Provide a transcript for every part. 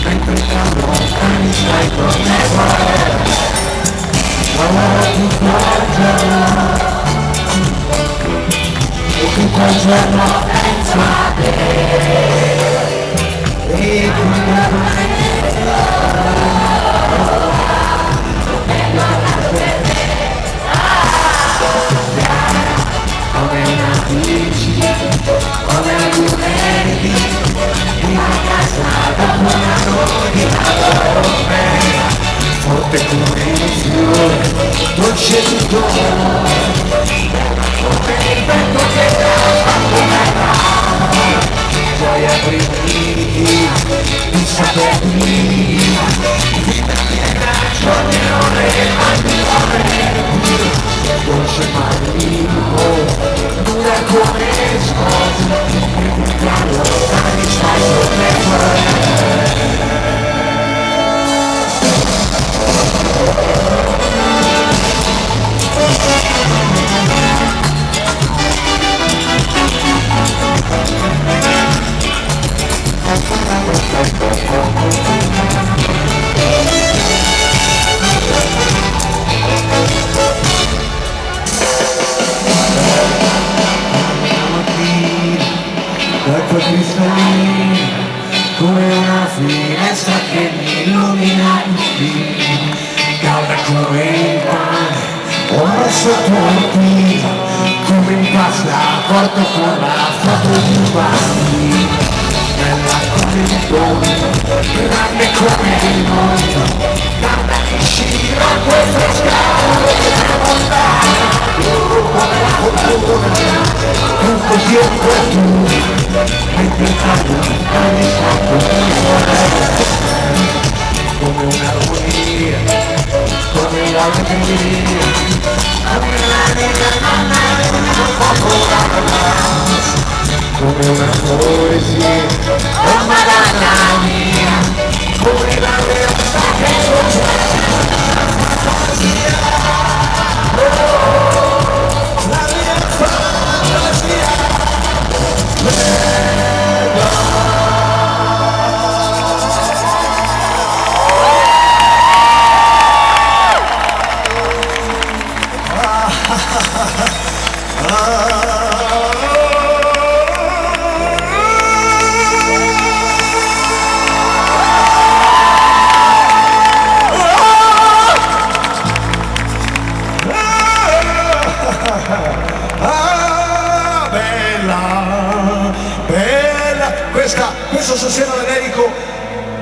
mentre tra lontani stai con me lavoro tutto il giorno e tutto il giorno penso a te e come una bici, come un lunedì, in una casa dopo una notte europea, forte come il fiore, dolce tuttora, come il vento che dà una gioia brividi, di saperni, vita piena, giorni e ore, anni ore, dolce marino, dura come sposi, e di piano stai con me. L'acqua cristallina come una finestra che mi illumina il filo, calda come il pane, ora sotto il pino, come in pasta corto con la foto di un bambino, bella come il mondo, grande come il mondo, calda che scirocco e fresca della montagna, come la cultura, un così è tu. Mentre canto anni sotto come un'armonia, come un'allegria, come l'anima mamma di un fuoco come una poesia, oh Madonna mia, come la realtà che non c'è fantasia, oh, la mia fantasia. Questa stasera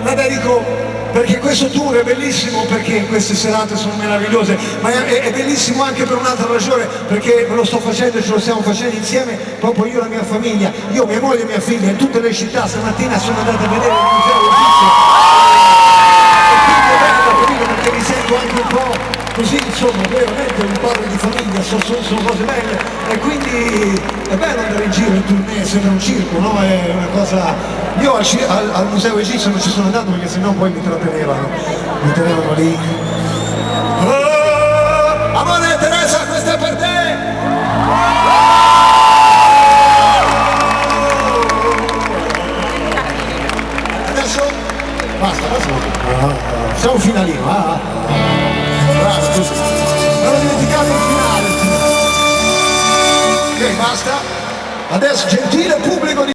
la dedico perché questo tour è bellissimo, perché queste serate sono meravigliose, ma è bellissimo anche per un'altra ragione, perché me lo sto facendo e ce lo stiamo facendo insieme, proprio io e la mia famiglia, io, mia moglie e mia figlia, in tutte le città. Stamattina sono andato a vedere il museo egizio e quindi è bello, capito, perché mi sento anche un po' così, insomma, veramente un padre di famiglia, sono cose belle e quindi è bello andare in giro in tournée, sembra un circo, no? È una cosa. Io al museo egizio non ci sono andato perché sennò poi mi tenevano lì. Oh, amore Teresa, questo è per te! Adesso basta, siamo un finalino, bravo, scusa. Non ho dimenticato il finale. Ok, basta. Adesso gentile pubblico di